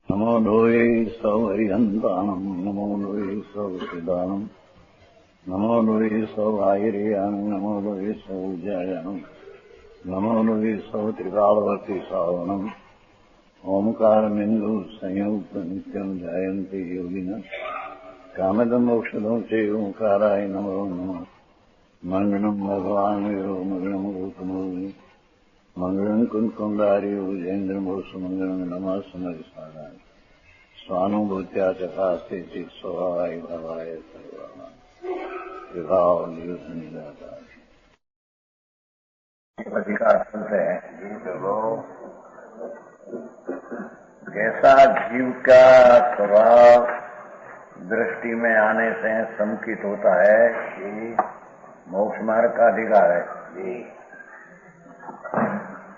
नमो लोये सौहरिहन्तानम् नमो लोये सौसिदानम् नमो लोये सौभागिर्यानम् नमो लोये सौजयानम् नमो लोये सौत्रिकालवर्ति सावनम् ओंकारमिन्दु संयुक्त नित्यम् जायन्ते योगिनः कामदमोक्षदं च ओंकाराय नमो नमः मङ्गलम् भगवान् वीरो मङ्गलम् गौतमोऽग्नि मङ्गलम् कुन्कुण्डार्यो विजेन्द्रमोसुमङ्गलम् नमः समरिसाराय स्वानुभूत्या चकास्ते चित् स्वभावाय भावाय सर्वाणां विभाव नियुद्धनिदाता अधिकार सुनते हैं। कैसा जीव का स्वभाव दृष्टि में आने से संकित होता है कि मोक्ष मार्ग का अधिकार है।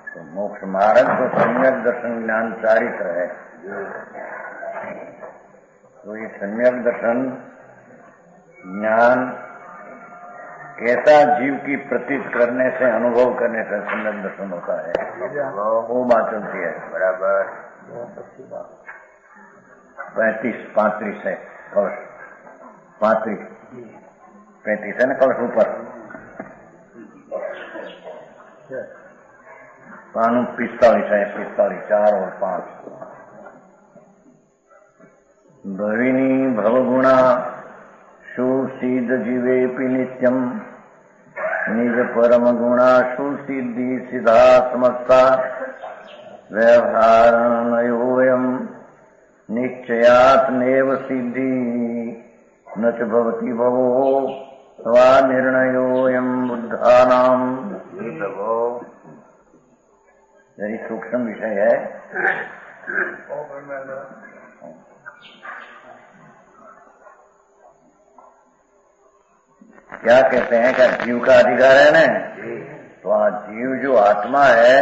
तो मोक्ष मार्ग तो सम्यक दर्शन ज्ञान चारित्र है। तो ये सम्यक दर्शन ज्ञान कैसा जीव की प्रतीत करने से अनुभव करने से सम्यक दर्शन होता है वो बात चलती है। बराबर 35 है कलश 35 है ना कलश ऊपर कानून 45 है 45 4 और 5 भविनी भवगुणा सुसिद्ध जीवेपि नित्यम् निज परम गुणा सुसिद्धि सिद्धा समस्ता व्यवहारणयोऽयम् निश्चयात् नैव सिद्धि न च भवति भवो स्वा निर्णयोऽयम् बुद्धानाम्। यही सूक्ष्म विषय है। क्या कहते हैं क्या जीव का अधिकार है ना? तो आज जीव जो आत्मा है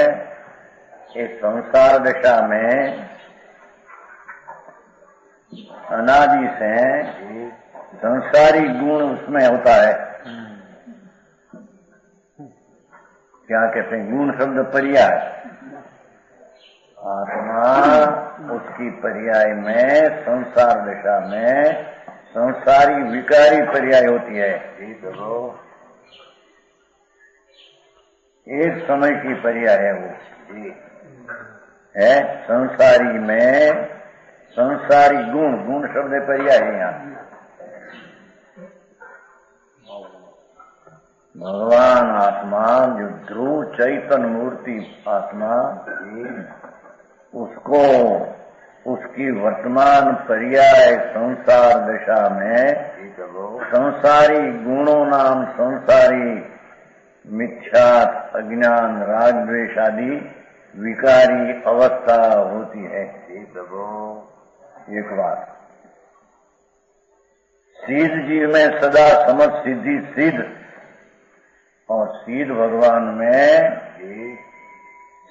इस संसार दशा में अनादि से संसारी गुण उसमें होता है। क्या कहते हैं? गुण शब्द पर्याय। आत्मा उसकी पर्याय में संसार दशा में संसारी विकारी पर्याय होती है। एक समय की पर्याय है वो है संसारी में संसारी गुण। गुण शब्द पर्याय है यहाँ। भगवान आत्मा जो ध्रुव चैतन्य मूर्ति आत्मा उसको उसकी वर्तमान पर्याय संसार दशा में संसारी गुणों नाम संसारी मिथ्या अज्ञान राग द्वेष आदि विकारी अवस्था होती है। एक बात सिद्ध जीव में सदा समझ सिद्धि सिद्ध और सिद्ध भगवान में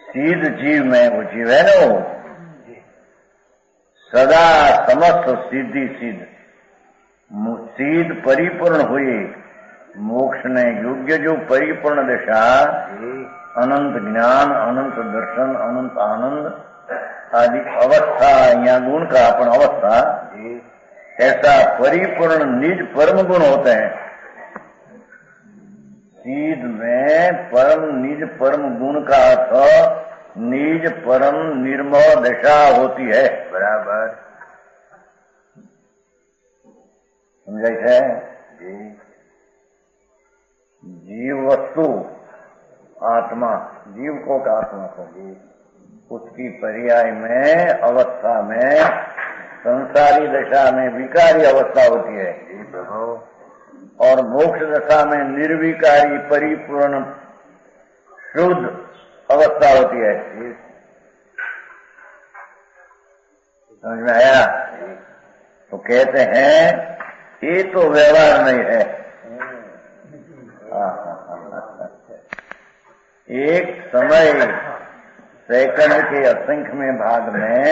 सिद्ध जीव में वो जीव है ना वो सदा समस्त सिद्धि सिद्ध सिद्ध परिपूर्ण हुई मोक्ष ने योग्य जो परिपूर्ण दशा अनंत ज्ञान अनंत दर्शन अनंत आनंद आदि अवस्था या गुण का अपन अवस्था ऐसा परिपूर्ण निज परम गुण होते हैं। सिद्ध में परम निज परम गुण का अर्थ निज परम निर्मल दशा होती है। बराबर समझाई है? जीव वस्तु आत्मा जीव को का आत्मा होगी उसकी पर्याय में अवस्था में संसारी दशा में विकारी अवस्था होती है और मोक्ष दशा में निर्विकारी परिपूर्ण शुद्ध अवस्था होती है। समझ में आया? तो कहते हैं ये तो व्यवहार नहीं है। एक समय सेकंड के असंख्य भाग में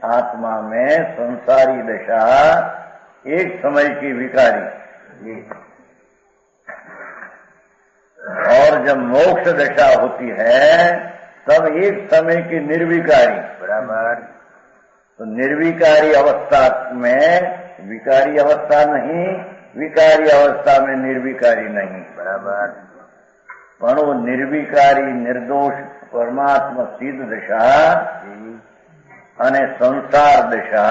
आत्मा में संसारी दशा एक समय की विकारी और जब मोक्ष दशा होती है तब एक समय की निर्विकारी। बराबर तो निर्विकारी अवस्था में विकारी अवस्था नहीं, विकारी अवस्था में निर्विकारी नहीं, बराबर। पर वो निर्विकारी निर्दोष परमात्मा सिद्ध दशा અને संसार दशा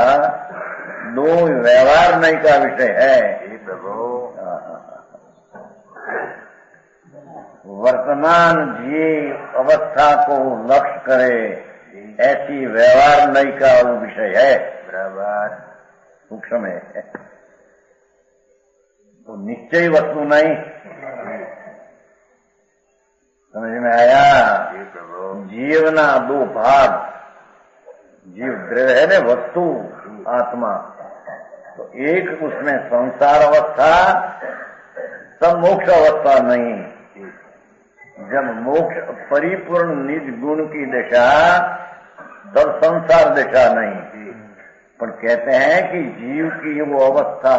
दो व्यवहार नहीं का विषय है। वर्तमान जीव अवस्था को लक्ष्य करे ऐसी व्यवहार नहीं का वो विषय है, बराबर। सूक्ष्म है तो निश्चय वस्तु नहीं। समझ में आया? जीवना दो भाग, जीव द्रव्य है न, वस्तु आत्मा, तो एक उसमें संसार अवस्था, तब मोक्ष अवस्था नहीं। जब मोक्ष परिपूर्ण निज गुण की दशा, तब संसार दशा नहीं। पर कहते हैं कि जीव की वो अवस्था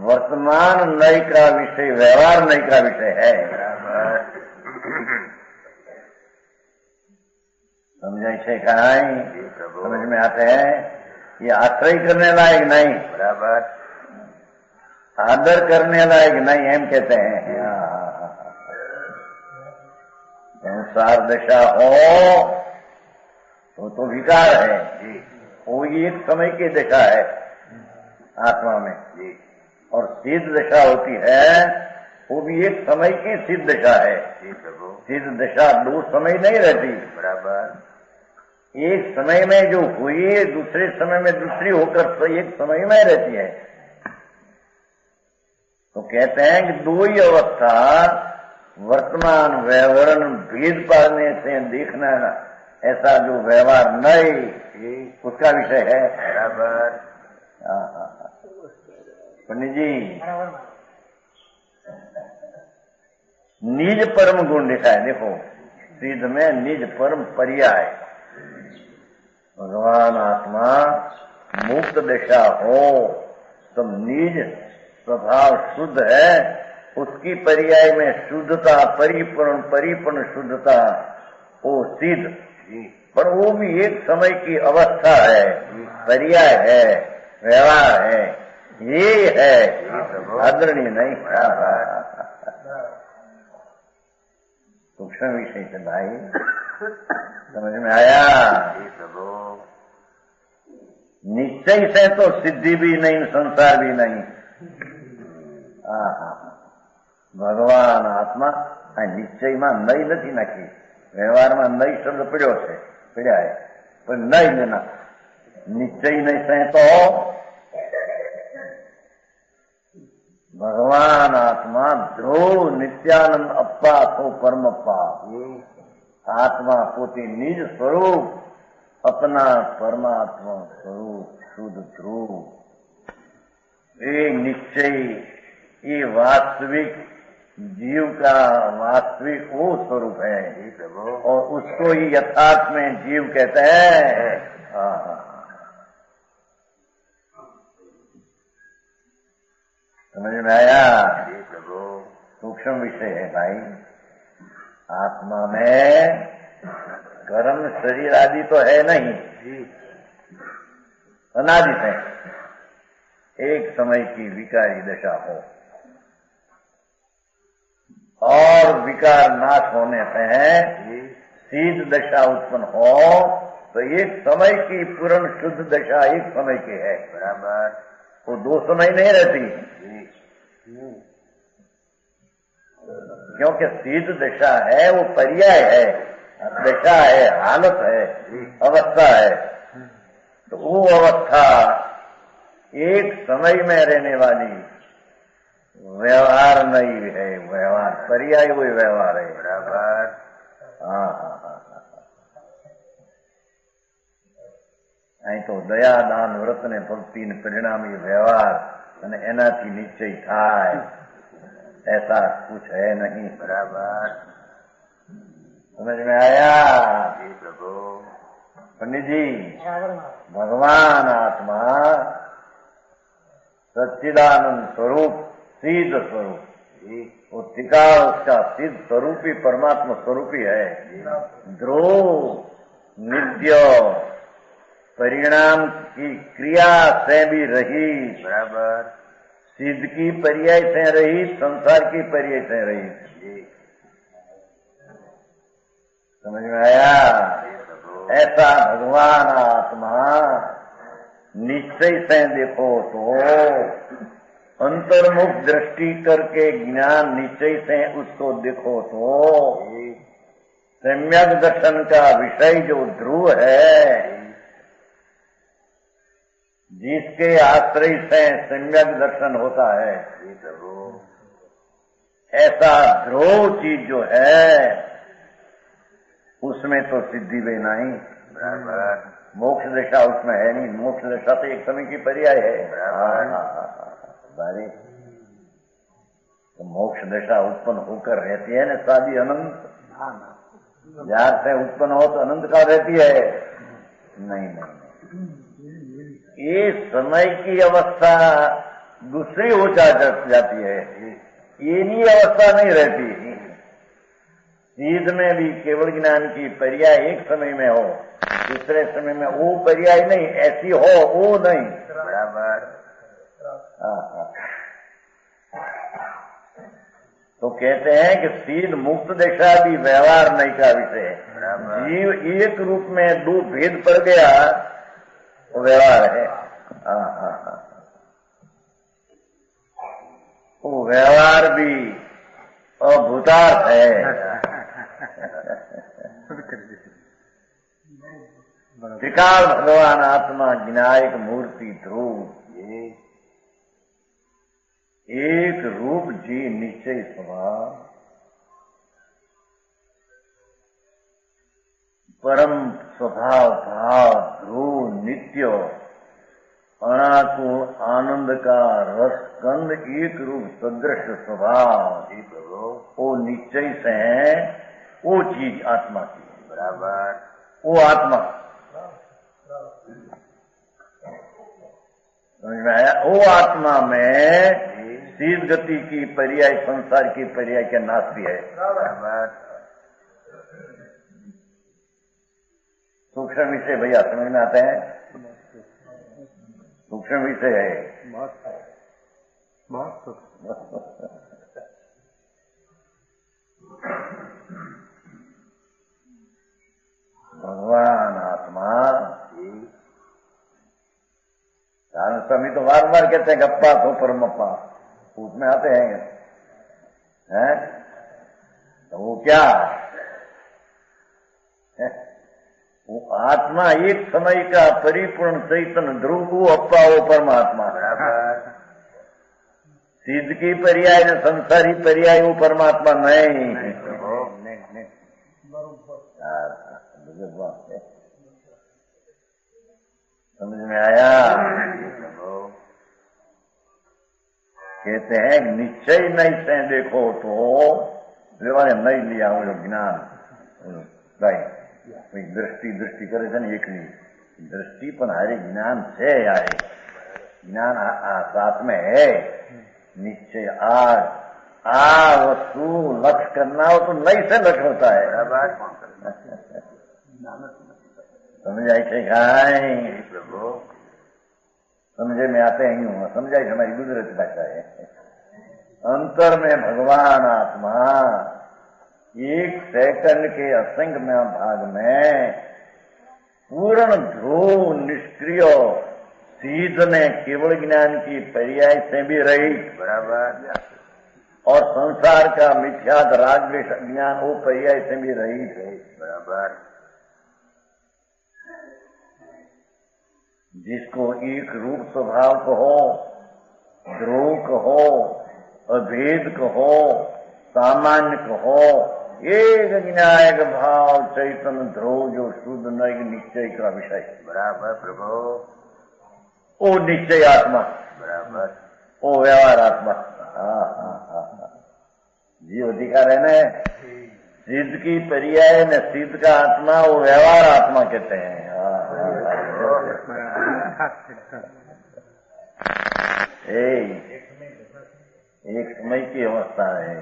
वर्तमान नय का विषय, व्यवहार नय का विषय है। समझे छे कहां? समझ में आते हैं? ये आश्रय करने लायक नहीं, बराबर। आदर करने लायक नहीं, एम कहते हैं। संसार दशा हो तो विकार है, वो एक समय की दशा है आत्मा में, और सिद्ध दशा होती है वो भी एक समय की सिद्ध दशा है। सिद्ध दशा दो समय नहीं रहती, बराबर। एक समय में जो हुई दूसरे समय में दूसरी होकर तो एक समय में रहती है। तो कहते हैं कि दो ही अवस्था वर्तमान व्यवहारण भेद पाने से देखना, ऐसा जो व्यवहार नहीं उसका विषय है, बराबर। पंडित जी, निज परम गुण लिखा है, देखो सिद्ध में निज परम पर्याय। भगवान आत्मा मुक्त दशा हो तो निज स्वभाव शुद्ध है, उसकी पर्याय में शुद्धता, परिपूर्ण शुद्धता, वो सिद्ध। पर वो भी एक समय की अवस्था है, पर्याय है, व्यवहार है, ये है, आदरणीय नहीं। सूक्ष्म विषय से भाई समझ में आया? निश्चय से तो सिद्धि भी नहीं, संसार भी नहीं। भगवान आत्मा निश्चय में नई नहीं नाखी, व्यवहार में नई शब्द पड़ा है, पर नई लेना निश्चय नहीं से तो भगवान आत्मा ध्रुव नित्यानंद अप्पा तो परम अप्पा। आत्मा पोते निज स्वरूप, अपना परमात्मा स्वरूप शुद्ध ध्रुव, ये निश्चय, ये वास्तविक जीव का वास्तविक वो स्वरूप है, और उसको ही यथार्थ में जीव कहते हैं। समझ में आया? सूक्ष्म विषय है भाई। आत्मा में कर्म शरीर आदि तो है नहीं, अनादि है। एक समय की विकारी दशा हो और विकार नाश होने से सिद्ध दशा उत्पन्न हो, तो एक समय की पूर्ण शुद्ध दशा एक समय की है, बराबर। वो दो समय नहीं रहती, क्योंकि सिद्ध दशा है वो पर्याय है, दशा है, हालत है, अवस्था है। तो वो अवस्था एक समय में रहने वाली व्यवहार नहीं है, व्यवहार पर्याय वही व्यवहार है, बराबर। અહીં તો દયા દાન વ્રત ને ભક્તિ ને પરિણામી વ્યવહાર અને એનાથી નિશ્ચય થાય, ऐसा कुछ है नहीं, बराबर। समझ में आया? जी प्रभु। पंडित जी, भगवान आत्मा सच्चिदानंद स्वरूप, सिद्ध स्वरूप, वो टिका उसका सिद्ध स्वरूप ही परमात्मा स्वरूप ही है। ध्रुव नित्य परिणाम की क्रिया से भी रहित, बराबर। सिद्ध की पर्याय से रहित, संसार की पर्याय से रहित। समझ में आया? ऐसा भगवान आत्मा निश्चय से देखो तो अंतर्मुख दृष्टि करके ज्ञान निश्चय से उसको देखो तो सम्यक दर्शन का विषय जो ध्रुव है, जिसके आश्रय से सम्यक दर्शन होता है, ऐसा ध्रुव चीज जो है उसमें तो सिद्धि भी नहीं। मोक्ष दशा उसमें है नहीं। मोक्ष दशा तो एक समय की पर्याय है। बारे तो मोक्ष दशा उत्पन्न होकर रहती है ना सादी अनंत। यार से उत्पन्न हो तो अनंत का रहती है? नहीं नहीं, ये समय की अवस्था दूसरी हो जाती है, ये नहीं अवस्था नहीं रहती। सीध में भी केवल ज्ञान की पर्याय एक समय में हो, दूसरे समय में वो पर्याय नहीं, ऐसी हो वो नहीं। बराबर। तो कहते हैं कि सीध मुक्त दशा भी व्यवहार नहीं का विषय है। जीव एक रूप में दो भेद पड़ गया वो व्यवहार है। वो व्यवहार भी अभूतार्थ है। त्रिकाल भगवान आत्मा ज्ञायक मूर्ति ध्रुव, ये एक रूप जी निश्चय स्वभाव, परम स्वभाव भाव ध्रुव नित्य अनाकुल आनंद का रस कंद एक रूप सदृश स्वभाव, वो निश्चय से है, वो चीज आत्मा की। बराबर। वो आत्मा समझ में आया? वो आत्मा में सीध गति की पर्याय संसार की पर्याय के नाश भी है। सूक्ष्म विषय भैया समझ में आते हैं? सूक्ष्म विषय है भगवान आत्मा। कारण स्वामी तो बार बार कहते हैं गप्पा तो परमप्पा, उसमें आते हैं तो वो क्या है? वो आत्मा एक समय का परिपूर्ण चैतन्य ध्रुव, वो अप्पा वो परमात्मा। सिद्ध की पर्याय न संसारी पर्याय वो परमात्मा नहीं। समझ में आया? कहते हैं निश्चय नहीं से देखो तो लेवाने नहीं लिया वो जो ज्ञान भाई दृष्टि करे છે ને એકની दृष्टि પણ हारे ज्ञान છે यार, ज्ञान साथ में है। निश्चय आ वस्तु लक्ष्य करना हो तो नहीं से लक्ष्य होता है। समझ आई थे खाए समझे में आते ही हूँ, समझाई हमारी गुजरत भाषा है। अंतर में भगवान आत्मा एक सेकंड के असंख्य भाग में पूर्ण ध्रुव निष्क्रिय सीध ने केवल ज्ञान की पर्याय से भी रही। बराबर। और संसार का मिथ्याद राग द्वेष ज्ञान वो पर्याय से भी रही है। बराबर। जिसको एक रूप स्वभाव कहो, ध्रुव कहो, अभेद कहो, सामान्य कहो, एक ज्ञायक भाव चैतन्य ध्रुव जो शुद्ध नैग निश्चय का विषय। बराबर प्रभु। वो निश्चय आत्मा। बराबर। वो व्यवहार आत्मा। जीव अधिकार है न, सिद्ध की पर्याय न सिद्ध का आत्मा वो व्यवहार आत्मा कहते हैं। एक समय की अवस्था है,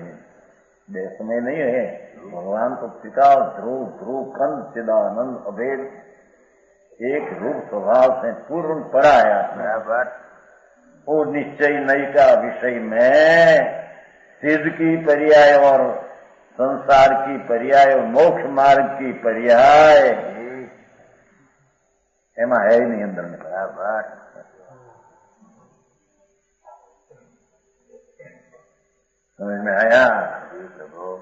बे समय नहीं है। भगवान तो पिता ध्रुव ध्रुव कंद चिदानंद अभेद एक रूप स्वभाव से पूर्ण पड़ा है आत्मा। वो निश्चय नई का विषय में सिद्ध की पर्याय और संसार की पर्याय और मोक्ष मार्ग की पर्याय एमा है ही नहीं अंदर में। बराबर समझ में आया?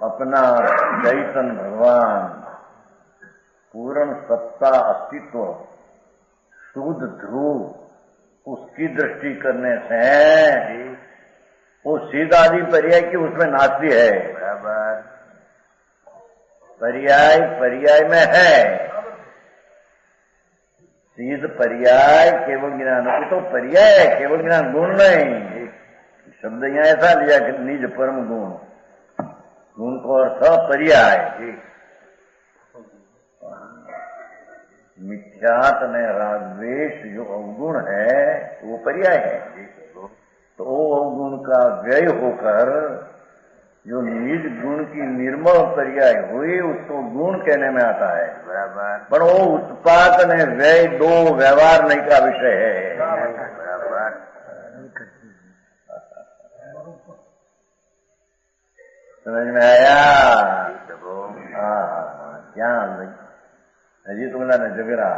अपना चैतन्य भगवान पूर्ण सत्ता अस्तित्व शुद्ध ध्रुव उसकी दृष्टि करने से वो सीधा आदि पर्याय की उसमें नास्ती है। बराबर पर्याय पर्याय में है। सीध पर्याय केवल ज्ञान तो पर्याय है, केवल ज्ञान गुण नहीं। शब्द यहाँ ऐसा लिया कि निज परम गुण, गुण को अर्थ पर्याय। मिथ्यात ने रागद्वेष जो अवगुण है वो पर्याय है। तो वो अवगुण का व्यय होकर जो निज गुण की निर्मल पर्याय हुई उसको गुण कहने में आता है। बराबर पर वो उत्पाद ने व्यय दो व्यवहार नहीं का विषय है। बराबर समझ में आया? क्या हजी तुमला ने जगरा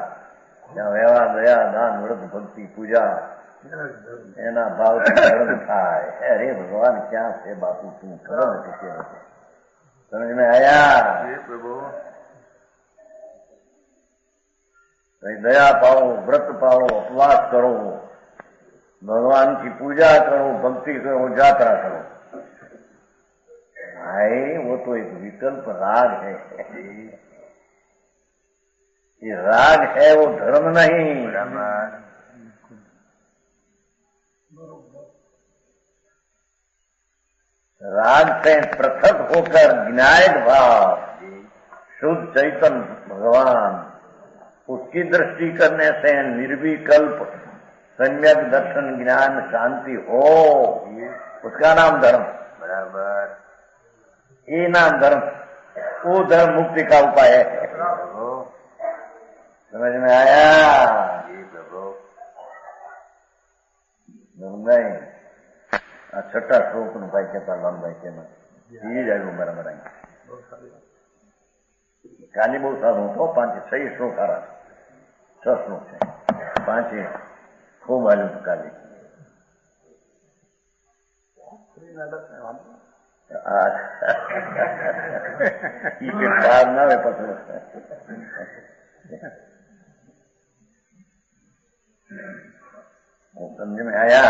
क्या व्यवहार दया दान व्रत भक्ति पूजा एना भाव धर्म थाय। अरे भगवान क्या से बापू तू खबर किसी समझ में आया? प्रभु दया पाओ, व्रत पाओ, उपवास करो, भगवान की पूजा करो, भक्ति करो, यात्रा करो। भाई वो तो एक विकल्प राग है। ये राग है, वो धर्म नहीं। राग से पृथक होकर ज्ञायक भाव शुद्ध चैतन्य भगवान उसकी दृष्टि करने से निर्विकल्प सम्यक दर्शन ज्ञान शांति हो, उसका नाम धर्म। बराबर ये नाम धर्म, वो धर्म मुक्ति का उपाय है। समझ में आया? नहीं छठा श्लोक नु भाई कहता लाल भाई के ये जाएगा बराबर काली बहुत साधु तो 5-6 श्लोक आ रहा 6 श्लोक है 5 खूब आलू काली ये बात ना वे पसंद समझ में आया?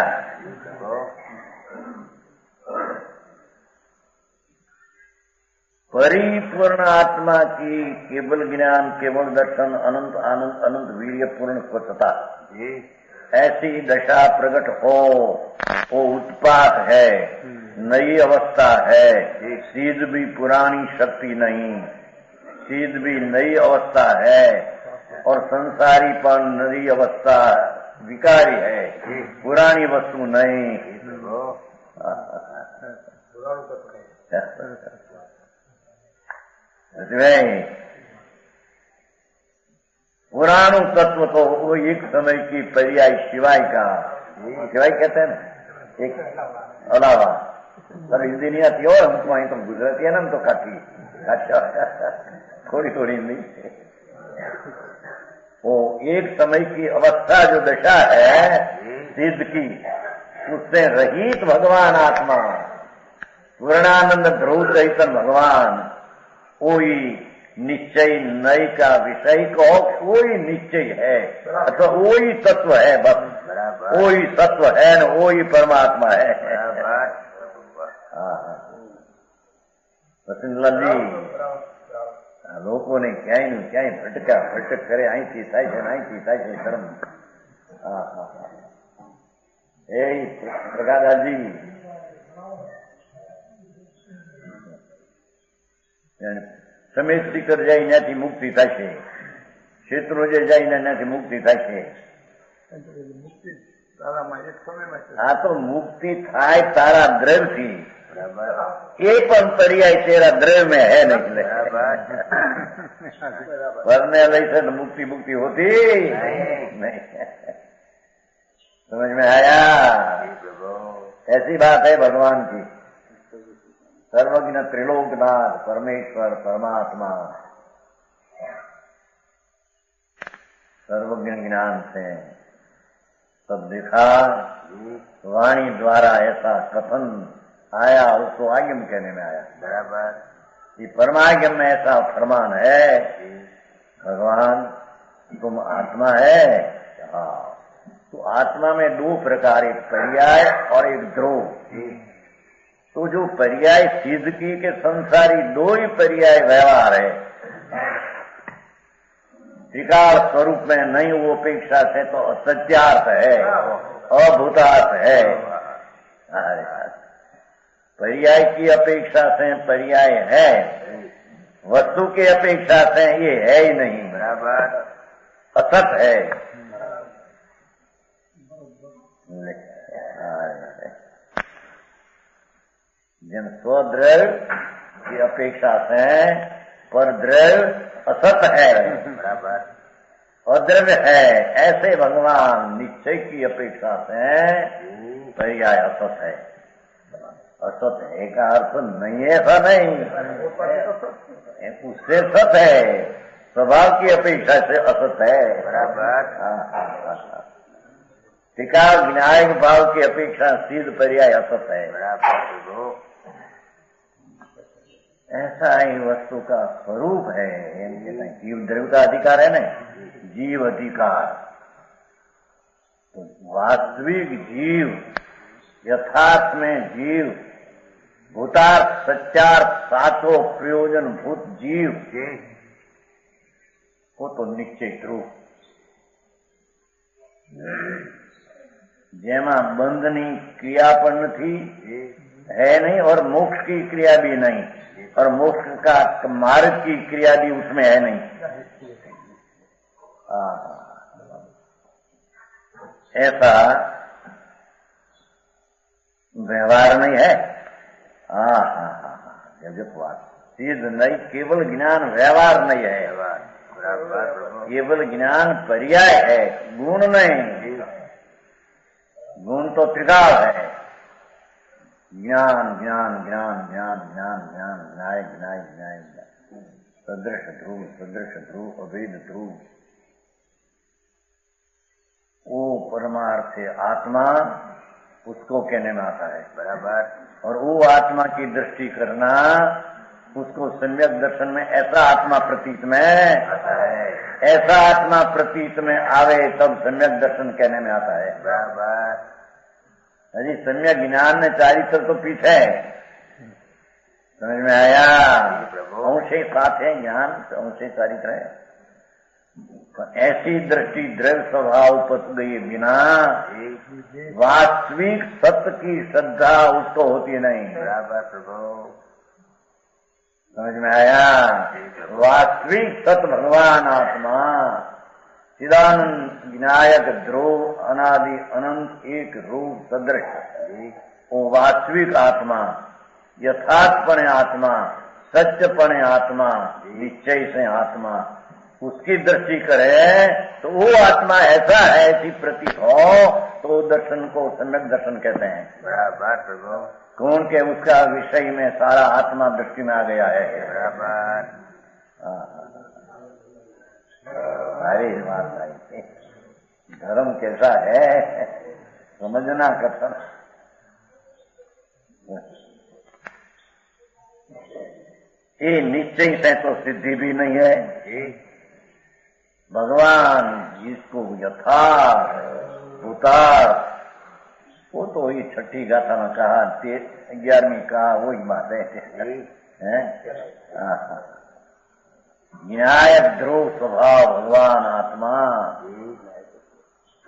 परिपूर्ण आत्मा की केवल ज्ञान, केवल दर्शन, अनंत आनंद, अनंत वीर्य, पूर्ण स्वच्छता, ऐसी दशा प्रकट हो, वो उत्पात है, नई अवस्था है। सीध भी पुरानी शक्ति नहीं, सीध भी नई अवस्था है, और संसारी पर नई अवस्था विकारी है, पुरानी वस्तु नहीं। पुराणु तत्व तो वो एक समय की पर्याय शिवाय का, शिवाय कहते हैं ना, एक अलावा सर हिंदी नहीं आती हो हमको, वहीं तो गुजराती है ना, हम तो काटी थोड़ी थोड़ी नहीं। वो एक समय की अवस्था जो दशा है सिद्ध की, उससे रहित भगवान आत्मा पूर्णानंद ध्रुव चैतन्य भगवान, कोई निश्चय नई का विषय को कोई निश्चय है अथवा वही तत्व है, बस वही तत्व है न वही परमात्मा है। प्रसन्नलाल जी લોકોને ક્યાંય નું ક્યાંય ભટકા ભટક કરે, અહીંથી થાય છે અહીંથી થાય છે ધર્મ। એ પ્રકાશજી સમેત શિખર જાય ત્યાંથી મુક્તિ થાય છે, ક્ષેત્રો જે જાય ત્યાંથી મુક્તિ થાય છે। આ તો મુક્તિ થાય તારા દ્રવ્યથી, एक पण पर्याय तेरा द्रव्य में है नहीं। वरने वैसे तो मुक्ति मुक्ति होती नहीं। समझ में आया? ऐसी बात है भगवान की। सर्वज्ञ त्रिलोकनाथ परमेश्वर परमात्मा सर्वज्ञ ज्ञान से सब देखा, वाणी द्वारा ऐसा कथन आया, उसको आगम कहने में आया। बराबर। ये परमागम में ऐसा फरमान है, भगवान तुम आत्मा है। हाँ, तो आत्मा में दो प्रकार, एक पर्याय और एक ध्रुव। तो जो पर्याय सिद्ध की के संसारी दो ही पर्याय व्यवहार है, विकार स्वरूप में नहीं, वो अपेक्षा से तो असत्यार्थ है, अभूतार्थ है। पर्याय की अपेक्षा से पर्याय है, वस्तु की अपेक्षा से ये है ही नहीं। बराबर, असत है। जन स्वद्रव्य की अपेक्षा से पर द्रव्य असत है। बराबर, अद्रव्य है। ऐसे भगवान निश्चय की अपेक्षा से पर्याय असत है। असत है का अर्थ नहीं है, ऐसा नहीं, उससे सत है, स्वभाव की अपेक्षा से असत है। बराबर। टीका विनायक भाव की अपेक्षा सिद्ध पर्याय असत है। बराबर। ऐसा ही वस्तु का स्वरूप है। जीव द्रव्य का अधिकार है ना, जीव अधिकार। तो वास्तविक जीव, यथार्थ में जीव, भूतार्थ सत्यार्थ सातों प्रयोजन भूत जीव, वो तो निश्चित रूप जेमा बंधनी क्रिया पर थी है नहीं, और मोक्ष की क्रिया भी नहीं, और मोक्ष का मार्ग की क्रिया भी उसमें है नहीं। ऐसा व्यवहार नहीं है। सिद्ध नहीं, केवल ज्ञान व्यवहार नहीं है, केवल ज्ञान पर्याय है, गुण नहीं। गुण तो त्रिकाल है, ज्ञान ज्ञान ज्ञान ज्ञान ज्ञान ज्ञान न्याय न्याय न्याय, सदृश ध्रुव अभेद ध्रुव। वो परमार्थ आत्मा, उसको कहने में आता है। बराबर। और वो आत्मा की दृष्टि करना, उसको सम्यक दर्शन में ऐसा आत्मा प्रतीत में आता है, ऐसा आत्मा प्रतीत में आवे तब सम्यक दर्शन कहने में आता है। बराबर। अजी सम्यक ज्ञान में चारित्र तो पीछे है, समझ में आया? अंशे साथ है ज्ञान, अंशे चारित्र है। ऐसी दृष्टि द्रव्य स्वभाव पत गई बिना वास्तविक सत्य की श्रद्धा उसको होती नहीं। बराबर प्रभु, समझ में आया? वास्तविक सत्य भगवान आत्मा चिदानंद विनायक ध्रुव अनादि अनंत एक रूप सदृश, वो वास्तविक आत्मा, यथार्थपणे आत्मा, सत्यपणे आत्मा, निश्चय से आत्मा, उसकी दृष्टि करे तो वो आत्मा ऐसा है, ऐसी प्रतीत हो तो दर्शन को सम्यक दर्शन कहते हैं। बराबर प्रभु। कौन के उसका विषय में सारा आत्मा दृष्टि में आ गया है। बराबर। सारी बात आई, धर्म कैसा है समझना कथन। ये निश्चय से तो सिद्धि भी नहीं है। भगवान जिसको यथार्थ भूतार्थ, वो तो ही छठी गाथा में कहा, 11वीं कहा, वही बात है। न्याय ध्रुव स्वभाव भगवान आत्मा,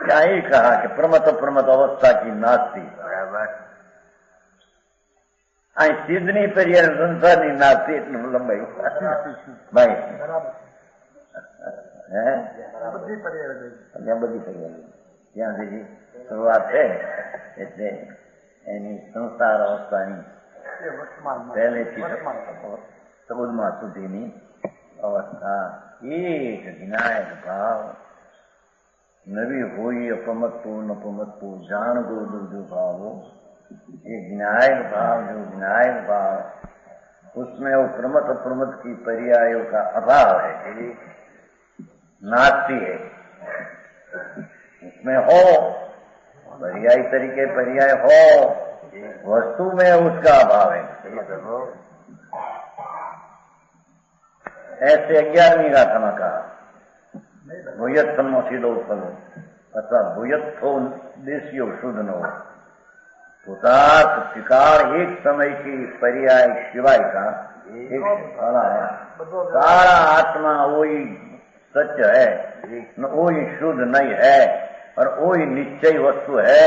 क्या ही कहा कि प्रमत अवस्था की नास्ती। बराबर। आई सिद्धनी पर्याय संसार ની નાસ્તી એટલું લંબાઈ ભાઈ બધી પર્યાય ત્યાં સુધી શરૂઆત છે, એટલે એની સંસાર અવસ્થાની પહેલેથી સબુદમાં સુધીની અવસ્થા એક વિનાયક ભાવ નવી હોય અપમત્તો જાણગો દુર્જો ભાવો ये विनायक भाव जो विनायक भाव उसमें वो प्रमत अप्रमत की पर्यायों का अभाव है, नास्ती है। उसमें हो पर्यायी तरीके पर्याय हो, वस्तु में उसका अभाव है। ऐसे 11वीं गाथा में कहा भूयत्थम सीधो फलो अथवा भूयत्थो देशियो शुद्ध नो पुतार्थ त्रिकाल एक समय की पर्याय शिवाय का एक सारा है। सारा आत्मा वही सत्य है, वही शुद्ध नहीं है और वही निश्चय वस्तु है।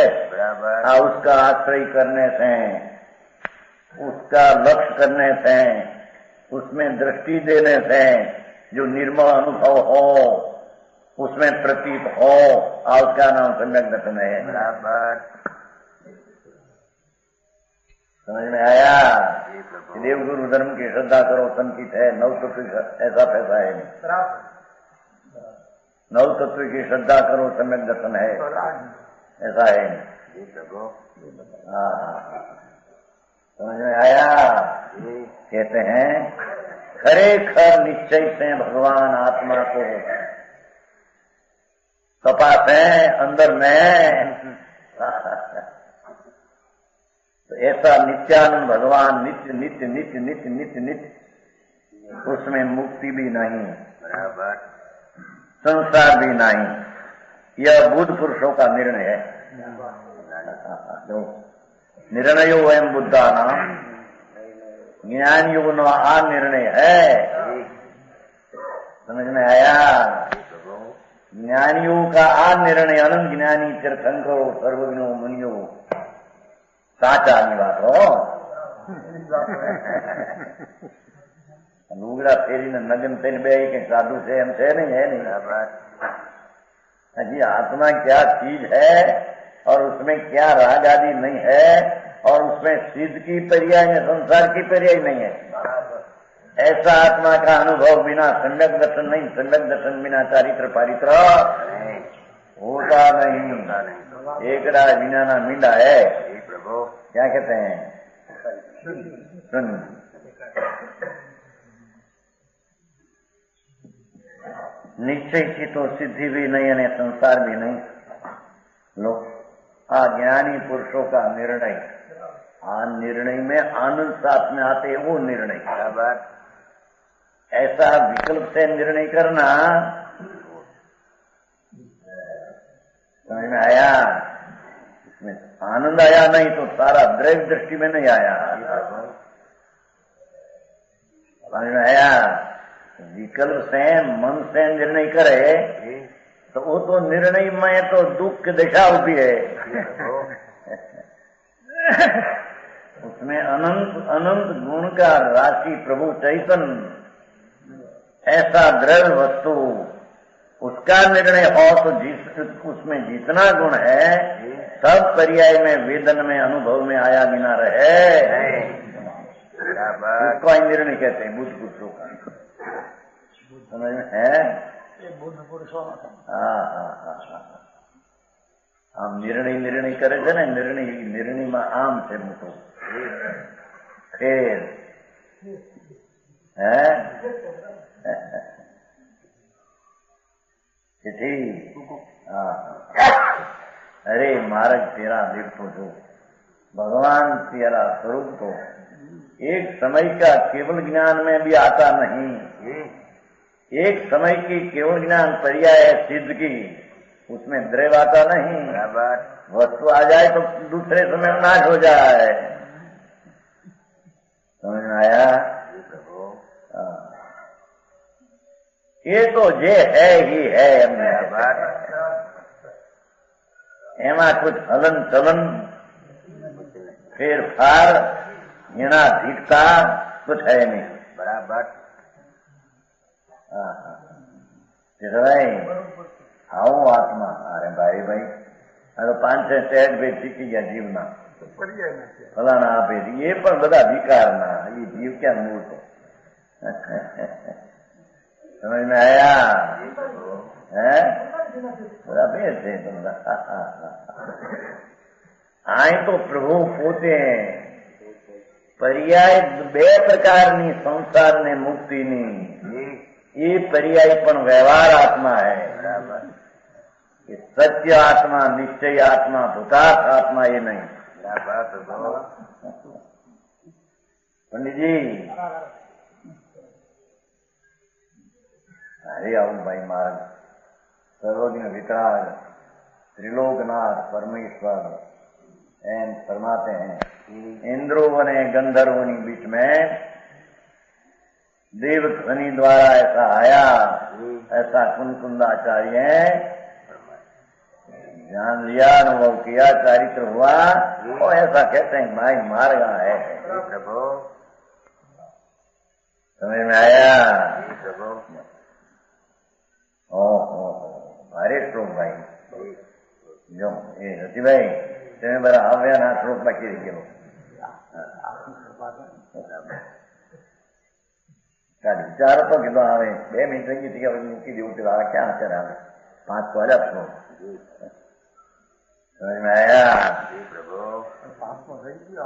उसका आश्रय करने से, उसका लक्ष्य करने से, उसमें दृष्टि देने से जो निर्मल अनुभव हो, उसमें प्रतीत हो, उसका नाम सम्यक दर्शन है। बराबर समझ में आया? देवगुरु धर्म की श्रद्धा करो संकित है, नव तत्व ऐसा पैसा है नहीं। नव तत्व की श्रद्धा करो सम्यक दर्शन है, ऐसा है नहीं। समझ में आया? कहते हैं खरेखर निश्चय से भगवान आत्मा को तपाते अंदर में, तो ऐसा नित्यानंद भगवान नित्य नित्य नित्य नित्य नित्य नित्य, उसमें मुक्ति भी नहीं, बराबर संसार भी नहीं। यह बुद्ध पुरुषों का निर्णय है। जो निर्णयो वयम बुद्धा नाम ज्ञान युग नो आ निर्णय है। समझ में आया? ज्ञानियों का आ निर्णय अनंत ज्ञानी तीर्थंकरो सर्वज्ञो मुनियो साचा ની વાત હો। લુગડા ફેરીને નગન થઈને બે કે સાધુ છે એમ છે नहीं, है नहीं। जी आत्मा क्या चीज है और उसमें क्या राग आदि नहीं है और उसमें सिद्ध की पर्याय में संसार की पर्याय नहीं है। ऐसा आत्मा का अनुभव बिना सम्यक दर्शन नहीं, सम्यक दर्शन बिना चारित्र पारित्र होता नहीं। एकड़ा बिना ना मींडा है। क्या कहते हैं? सुन निश्चय की तो सिद्धि भी नहीं है, संसार भी नहीं। लो ज्ञानी पुरुषों का निर्णय, निर्णय में आनंद साथ में आते वो निर्णय। बराबर ऐसा विकल्प से निर्णय करना समझ में आया? इसमें आनंद आया नहीं तो सारा द्रव्य दृष्टि में नहीं आया। समझ में आया? विकल्प से मन से निर्णय करे तो वो तो निर्णय में तो दुख की दिशा होती है। उसमें अनंत अनंत गुण का राशि प्रभु चैतन्य, ऐसा द्रव्य वस्तु, उसका निर्णय हो तो उसमें जितना गुण है सब पर्याय में वेदन में अनुभव में आया बिना रहे, उसको निर्णय कहते हैं बुद्ध पुरुषों का। समझ में है? बुद्ध पुरुषों આમ निर्णय કરે છે ને, निर्णयમાં આમ છે મોટું ખેર હે चिट्ठी। अरे मार्ग तेरा देखो जो भगवान तेरा स्वरूप तो एक समय का केवल ज्ञान में भी आता नहीं। एक समय की केवल ज्ञान पर्याय है सिद्ध की, उसमें द्रव आता नहीं। वस्तु आ जाए तो दूसरे समय नाश हो जाए। समझ में आया? ये तो जे है ही है। એમાં कुछ हलन चलन फेरफार એના ધીકતા कुछ है नहीं। बराबर भाई આવો આત્મા। अरे भाई 5-6 સ્ટેજ ભેદ શીખી ગયા જીવના। ફલાણા આપે છે એ પણ બધા વિકારના, એ જીવ ક્યાં મૂળ તો સમજ में आया है બધા ભેદ છે આય તો પ્રભુ પોતે પર્યાય બે પ્રકારની સંસાર ને મુક્તિની, એ પર્યાય પણ વ્યવહાર આત્મા है, ये सत्य आत्मा, निश्चय आत्मा, भूतार्थ आत्मा ये नहीं। पंडित जी अरे आओ भाई मार्ग सर्वज्ञ वितराग त्रिलोकनाथ परमेश्वर एन फरमाते हैं, इंद्रों ने गंधर्वों के बीच में देव ध्वनि द्वारा ऐसा आया, ऐसा कुंकुंदाचार्य जान लिया, अनुभव किया, चारित्र हुआ, और ऐसा कहते हैं भाई मार्ग है प्रभु। समझ में आया? ओहो अरे श्लोक भाई जो ये रति भाई तुम्हें बड़ा आव्या ना श्लोक बाकी रही गयो विचार तो कि आवे 2 मिनट रही थी मुक्ति ड्यूटी वाला क्या आचार आ 5 तो अलग श्लोक समझ में आया प्रभु? 5 रही गया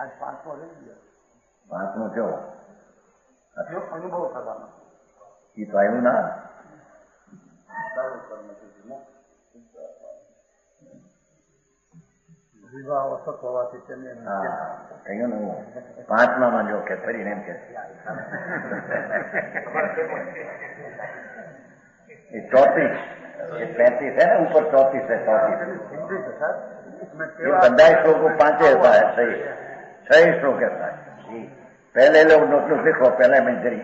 आज 5 रही गया 5 क्यों अनुभव करवाना ये तो आयु ना विवाह वसत होवाથી તેને કયો ને 5માં જો કે ફરી એમ કે ये 34 ये 35 है ना, ऊपर 34 है 34 ये बंदा श्लोक को 5 ऐसा है, सही 6 श्लोक ऐसा है। पहले लोग नोटलू देखो, पहले में जरी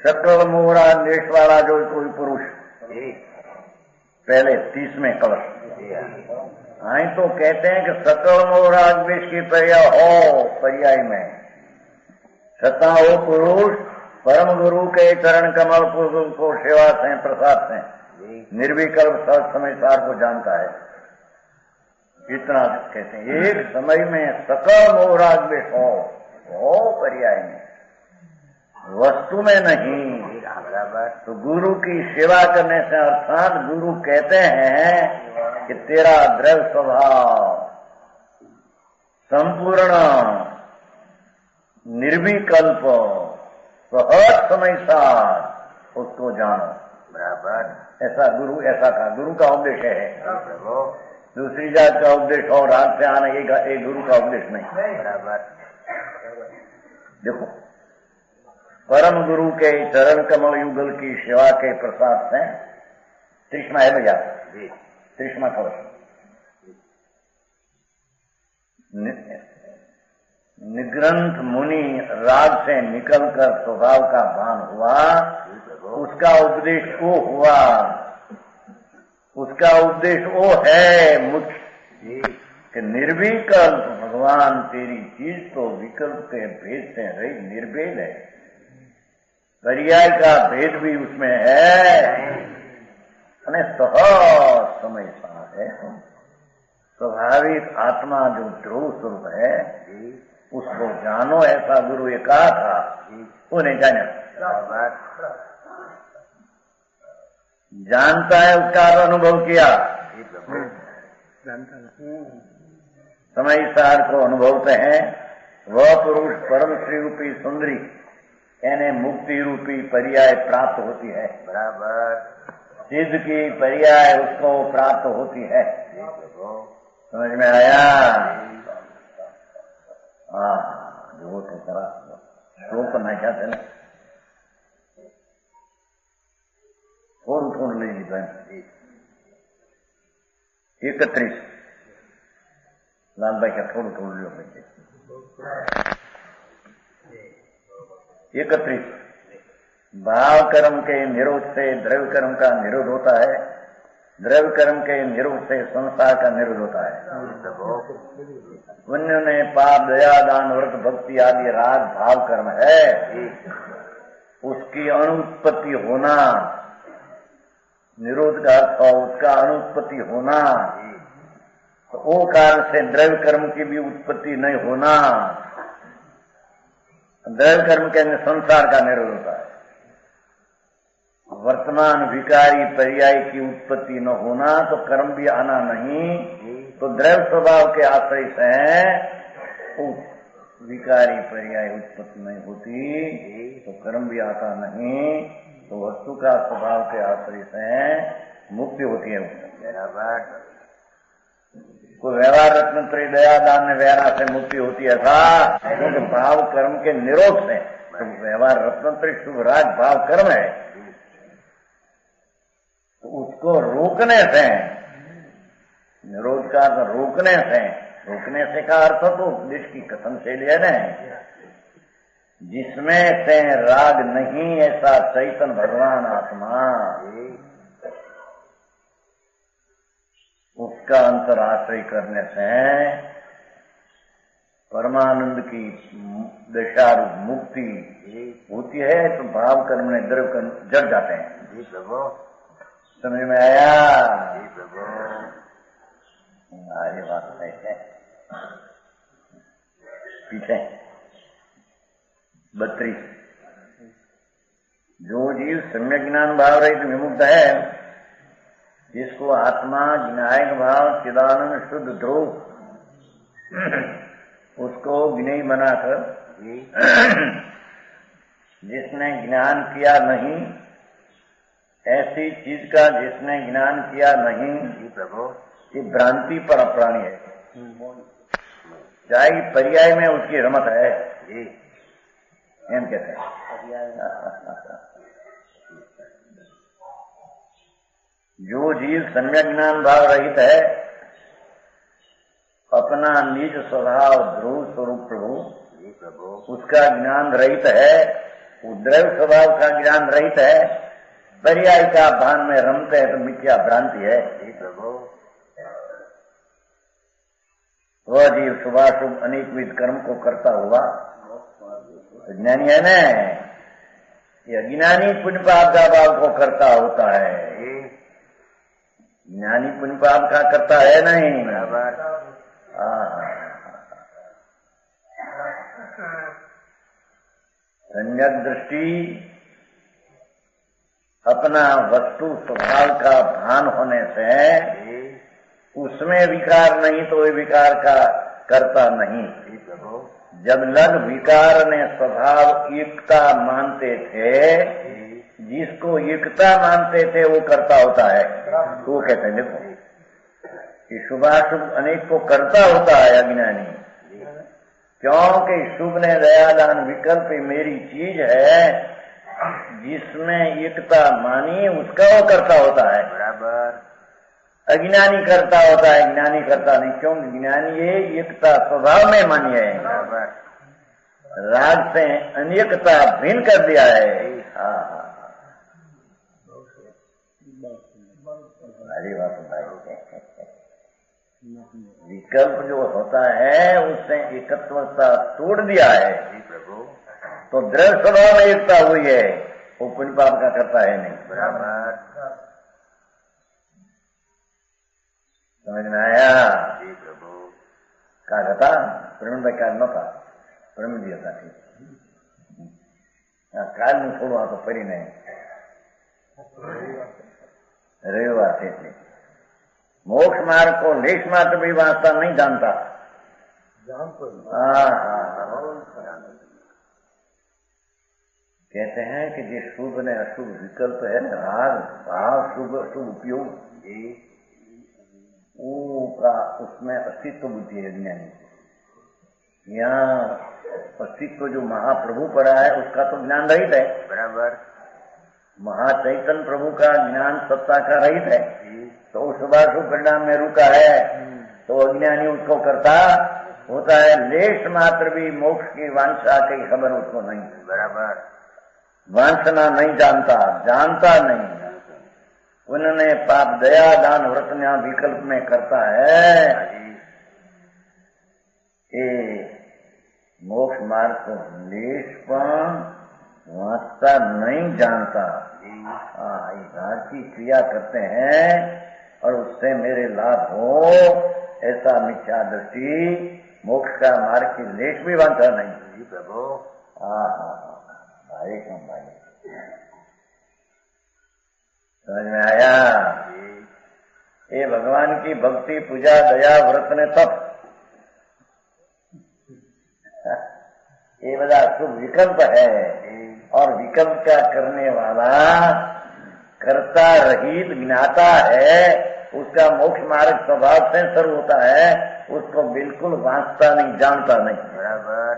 सकल मोरा देश वाला जो कोई पुरुष पहले 30 में कलश आई तो कहते हैं कि सकल मोरा देश की पर्याय हो, पर्याय में सता हो पुरुष परम गुरु के चरण कमल को सेवा से प्रसाद से निर्विकल्प सब समय सार को जानता है, इतना कहते हैं। एक समय में सकल मोहराग में हो पर्याय में, वस्तु में नहीं। तो गुरु की सेवा करने से अर्थात गुरु कहते हैं कि तेरा द्रव्य स्वभाव संपूर्ण निर्विकल्प बहुत समय सार उसको जानो, बराबर ऐसा गुरु, ऐसा का गुरु का उपदेश है। दूसरी जात का उपदेश और रात से आने एक गुरु का उपदेश नहीं, बराबर। देखो परम गुरु के चरण कमल युगल की सेवा के प्रसाद से त्रिष्मा है भैया, त्रिष्मा कवच निग्रंथ मुनि राग से निकलकर स्वभाव का भान हुआ, उसका उपदेश वो हुआ, उसका उपदेश वो है मुख्य कि निर्विकल्प भगवान तेरी चीज तो विकल्प के भेद से रही निर्भेद है, पर्याय का भेद भी उसमें है, सहज समय सा है। स्वाभाविक आत्मा जो ध्रुव स्वरूप है उसको जानो, ऐसा गुरु ये कहा था, वो नहीं जाना, जानता है, उसका अनुभव किया, समय सार को अनुभवते हैं। वह पुरुष परम श्री रूपी सुंदरी यानी मुक्ति रूपी पर्याय प्राप्त होती है, बराबर सिद्ध की पर्याय उसको प्राप्त होती है। समझ में आया? हाँ जो तो करा श्लोक नहीं कहते ना, थोड़ा ले लीजिए 31 लाल भाई का थोड़ा लो बच्चे 31 भाव कर्म के निरोध से द्रव्य कर्म का निरोध होता है, द्रव्य कर्म के निरोध से संसार का निरोध होता है। पुण्य ने पाप दया दान व्रत भक्ति आदि राग भाव कर्म है, उसकी अनुत्पत्ति होना, निरोध का अर्थ उसका अनुत्पत्ति होना तो वो कारण से द्रव्य कर्म की भी उत्पत्ति नहीं होना। द्रव्य कर्म के संसार का निरोध होता है। वर्तमान विकारी पर्याय की उत्पत्ति न होना तो कर्म भी आना नहीं। तो द्रव्य स्वभाव के आश्रय से विकारी पर्याय उत्पत्ति नहीं होती तो कर्म भी आता नहीं। तो वस्तु का स्वभाव के आश्रय से मुक्ति होती है। कोई व्यवहार रत्न त्रय दया दान में व्यवहार से मुक्ति होती है था, क्योंकि भाव कर्म के निरोध से। तो व्यवहार रत्न त्रय शुभ राग भाव कर्म है, तो उसको रोकने से, निरोध का रोकने से का अर्थ तो उपदेश की कथन से लिया न, जिसमें से राग नहीं ऐसा चैतन्य भगवान आत्मा, उसका अंतर आश्रय करने से परमानंद की दशा मुक्ति होती है। तो भाव कर्म ने द्रव्य कर्म जड़ जाते हैं। जी प्रभु, समझ में आया? जी प्रभु, आगे बात है पीछे 32। जो जीव सम्यक ज्ञान भाव रहित विमुक्त है, जिसको आत्मा ज्ञायक भाव चिदानंद शुद्ध ध्रुव, उसको ज्ञेय बनाकर जिसने ज्ञान किया नहीं, ऐसी चीज का जिसने ज्ञान किया नहीं, प्रभु ये भ्रांति पर प्राणी है। चाहे पर्याय में उसकी रमत है, एम कहते हैं। जो जीव सम्यक ज्ञान भाव रहित है, अपना निज स्वभाव ध्रुव स्वरूप प्रभु उसका ज्ञान रहित है, द्रव्य स्वभाव का ज्ञान रहित है, पर्याय का भान में रमते हैं तो मिथ्या भ्रांति है। प्रभु वह जीव शुभाशुभ अनेकविध कर्म को करता हुआ ज्ञानी है न, ये अज्ञानी पुण्य पाप का भाव को करता होता है। ज्ञानी पुण्य पाप का करता है नहीं। सम्यक दृष्टि अपना वस्तु स्वभाव का भान होने से उसमें विकार नहीं तो विकार का करता नहीं। जब लग विकार ने स्वभाव एकता मानते थे, जिसको एकता मानते थे वो करता होता है, तो वो कहते हैं देखो कि शुभाशुभ अनेक को करता होता है अज्ञानी, क्योंकि शुभ ने दयादान विकल्प मेरी चीज है, जिसमें एकता मानी उसका वो करता होता है। बराबर अज्ञानी करता होता है, ज्ञानी करता नहीं, क्योंकि ज्ञानी ये एकता स्वभाव में मानी है। बराबर राग से अनेकता भिन्न कर दिया है। हरी बात बताई। विकल्प जो होता है उससे एकत्वता तोड़ दिया है प्रभु, तो द्रव्य स्वभाव में एकता हुई है, वो पुण्य पाप का करता है नहीं। बराबर समझ में आया? जी प्रभु। कहा था प्रेम भाई काल न था, प्रेम दिया था ठीक, काल में छोड़ो तो फरी नहीं, रविवार थे। मोक्ष मार्ग को लेश मात्र भी वास्ता नहीं जानता। कहते हैं कि जिस शुभ ने अशुभ विकल्प है, राग भाव शुभ अशुभ उपयोग, का उसमें अस्तित्व बुद्धि है ज्ञानी। यहाँ अस्तित्व जो महाप्रभु पड़ा है उसका तो ज्ञान रहित है। बराबर महाचैतन्य प्रभु का ज्ञान सत्ता का रहित है, तो शुभाशुभ परिणाम में रुका है, तो अज्ञानी उसको करता होता है। लेश मात्र भी मोक्ष की वांछा की खबर उसको नहीं। बराबर वांछना नहीं जानता नहीं। उन्होंने पाप दया दान व्रत न्याय विकल्प में करता है, ये मोक्ष मार्ग को लेशपन वास्ता नहीं जानता। इधर की क्रिया करते हैं और उससे मेरे लाभ हो ऐसा मिथ्या दृष्टि मोक्ष का मार्ग की लेश भी बांधा नहीं। प्रभु भाई क्यों भाई, समझ में आया? ये भगवान की भक्ति, पूजा, दया, व्रत ने तप, ये बड़ा शुभ विकल्प है। और विकल्प का करने वाला कर्ता रहित ज्ञाता है, उसका मोक्ष मार्ग स्वभाव से सर्व होता है, उसको बिल्कुल वांचता नहीं, जानता नहीं। बराबर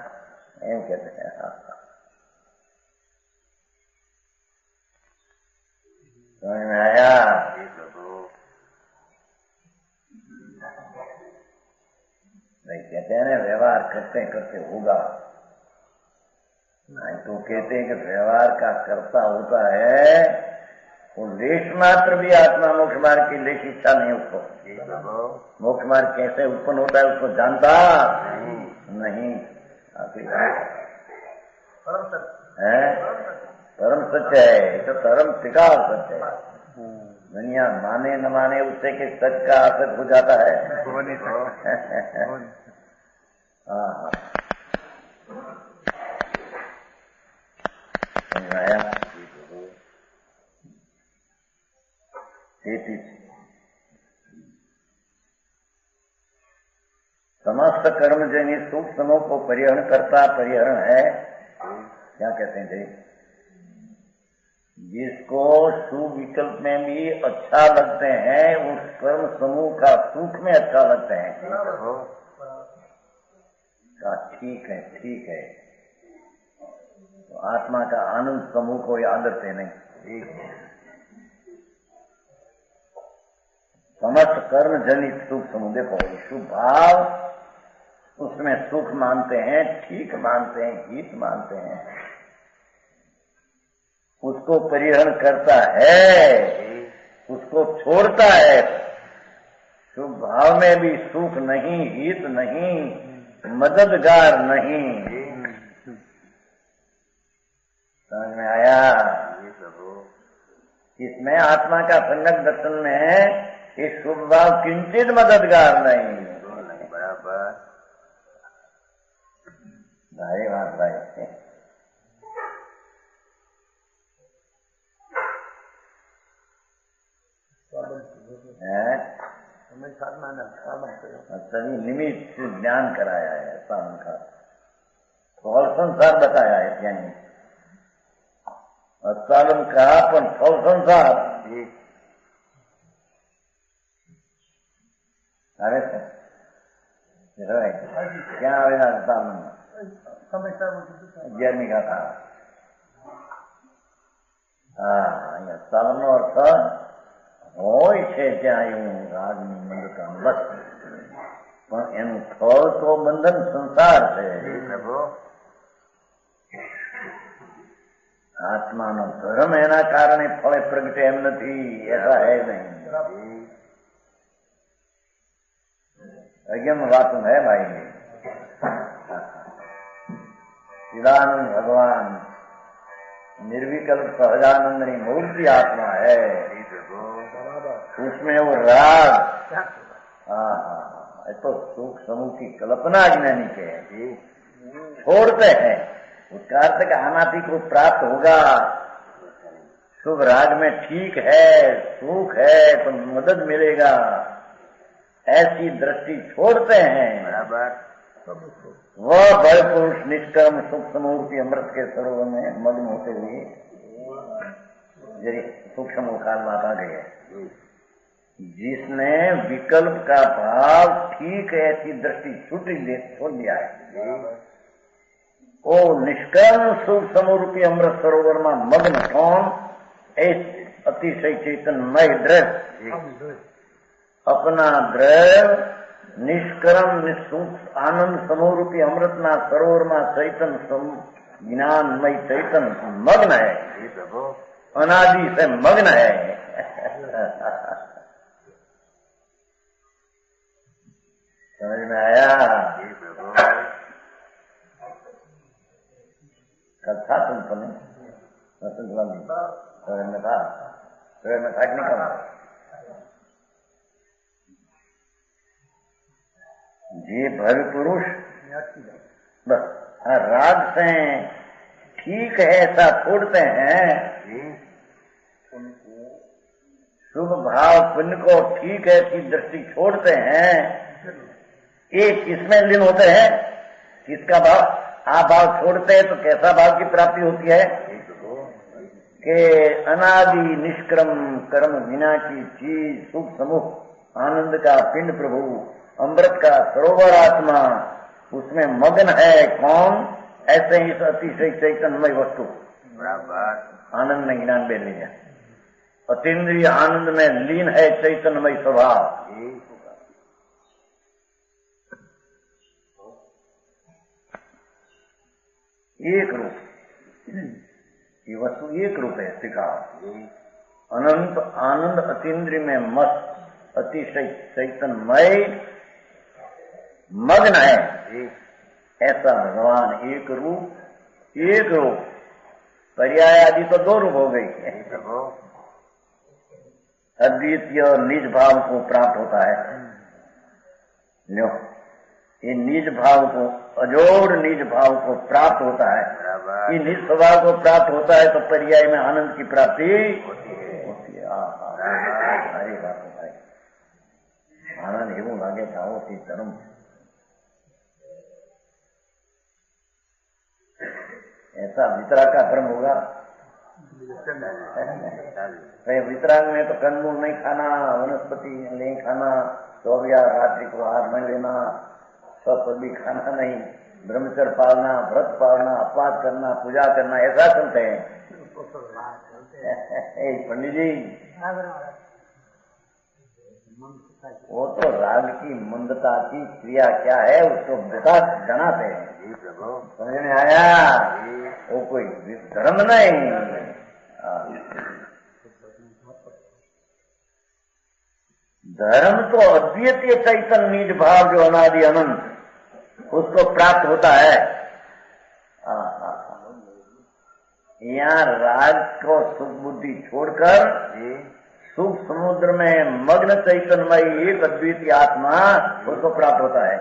एम कहते हैं। समझ में आया? नहीं कहते हैं ना, व्यवहार करते करते होगा, नहीं तो कहते हैं कि व्यवहार का कर्ता होता है वो लेश मात्र भी आत्मा मोक्ष मार्ग की लेश इच्छा नहीं उसको। मोक्ष मार्ग कैसे उत्पन्न होता है उसको जानता नहीं। है परम सत्य है, तो परम टिका सत्य है। दुनिया माने न माने उससे कि सच का असत हो जाता है। हाँ समझाया। समस्त कर्म जनी सूक्ष्मों को परिहरण करता परिहरण है। क्या कहते हैं जी? जिसको सुविकल्प में भी अच्छा लगते हैं उस कर्म समूह का सुख में अच्छा लगते हैं। ठीक है ठीक है, तो आत्मा का आनंद समूह को याद रखते नहीं। समस्त कर्म जनित सुख समूह, देखो शुभ भाव उसमें सुख मानते हैं, ठीक मानते हैं, हित मानते हैं, उसको परिहरण करता है, उसको छोड़ता है। शुभ भाव में भी सुख नहीं, हित नहीं, मददगार नहीं। समझ में आया? इसमें आत्मा का संगत दर्शन में है, इस शुभ भाव किंचित मददगार नहीं। बराबर भाई बात भाई सभी निमित्त ज्ञान कराया है साधन का, फल संसार बताया है ज्ञानी। साधन का पण फल संसार अरे क्या आवेगा साधन 11મી का था। हाँ साधन नो अर्थ હોય છે ત્યાં એવું રાજની મંદતા બસ, પણ એનું ફળ તો બંધન સંસાર છે। આત્માનો ધર્મ એના કારણે ફળે પ્રગટે એમ નથી, ऐसा है नहीं। अज्ञान बात है भाई। चिदानंद भगवान निर्विकल्प सहजानंदनी मूर्ति आत्मा है, उसमें वो राग तो सुख समूह की कल्पना ज्ञानी के छोड़ते हैं। उसका अर्थ का अनादि को प्राप्त होगा, शुभ राग में ठीक है, सुख है तो मदद मिलेगा, ऐसी दृष्टि छोड़ते हैं। बराबर वह बल पुरुष निष्कर्म सुख समूर्ति अमृत के सरोवर में मग्न होते हुए सूक्ष्म काल माता गए, जिसने विकल्प का भाव ठीक ऐसी दृष्टि छोड़ दिया है, वो निष्कर्म सुख समूर्ति अमृत सरोवर में मग्न कौन? अतिशय चैतन्यमय दृढ़ अपना दृढ़ निष्कर्म निःसुख आनंद समूरूपी अमृत ना सरोवर में चैतन्य ज्ञानमय चैतन्य मग्न है, अनादि से मग्न है। समझ में आया? कल था तुम तो नहीं में था कि नहीं कहा? जे भव पुरुष बस राग से ठीक है ऐसा छोड़ते हैं, शुभ भाव पुण्य को ठीक है की दृष्टि छोड़ते हैं, एक इसमें लीन होते हैं। किसका भाव? आप भाव छोड़ते हैं तो कैसा भाव की प्राप्ति होती है कि अनादि निष्क्रम कर्म विना की चीज सुख समूह आनंद का पिंड प्रभु अमृत का सरोवर आत्मा उसमें मग्न है कौन? ऐसे ही अतिशय चैतन्यमय वस्तु आनंद में ज्ञान बेल लिया, अतीन्द्रिय आनंद में लीन है चैतन्यमय स्वभाव। एक रूप, ये वस्तु एक रूप है सिखा। अनंत आनंद अतीन्द्रिय में मस्त अतिशय चैतन्यमय मग्न है, ऐसा भगवान एक रूप। एक रूप पर्याय आदि तो दो रूप हो गई। अद्वितीय निज भाव को प्राप्त होता है, लो ये निज भाव को अजोड़ निज भाव को प्राप्त होता है। ये निज स्वभाव को प्राप्त होता है तो पर्याय में आनंद की प्राप्ति होती है। अरे बात भाई आनंद એવું લાગે કે આવો તે ધર્મ ऐसा वितराग का धर्म होगा। वितराग में तो कंदमूल नहीं खाना, वनस्पति नहीं खाना, 24 रात्रि को आहार नहीं लेना, सब भी खाना नहीं, ब्रह्मचर्य पालना, व्रत पालना, अपवाद करना, पूजा करना, ऐसा सुनते हैं पंडित जी। वो तो राग की मंदता की क्रिया क्या है उसको बता जनाते हैं। समझ में आया? वो कोई धर्म नहीं। धर्म तो अद्वितीय चैतन्य निज भाव जो अनादि अनंत उसको प्राप्त होता है। यहाँ राग को सुख बुद्धि छोड़कर सुख समुद्र में मग्न चैतन्यमय एक अद्वितीय आत्मा उसको प्राप्त होता है।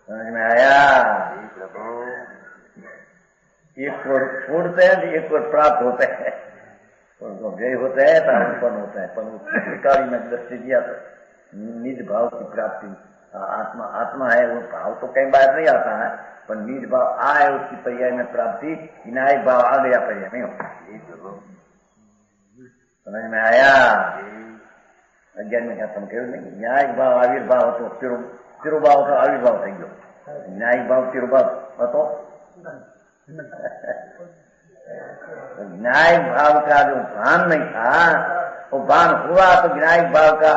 समझ में आया? एक को छोड़ते हैं एक को प्राप्त होते हैं, उनको जय होते हैं तो उत्पन्न होते हैं। पर शिकारी में दृष्टि दिया तो निज भाव की प्राप्ति आत्मा आत्मा है, वो भाव तो कई बार नहीं आता है, पर निज भाव आए उसकी पर्याय में प्राप्ति, विनायक भाव आ गया पर्याय नहीं होता। समझ में आया? अज्ञान में क्या तुम कहो नहीं, न्यायिक भाव आविर्भाव तो तिरुभाव का आविर्भाव થઈ ગયો, न्यायिक भाव तिरुभाव હતો। न्यायिक भाव का जो भान नहीं था वो भान हुआ तो विनायक भाव का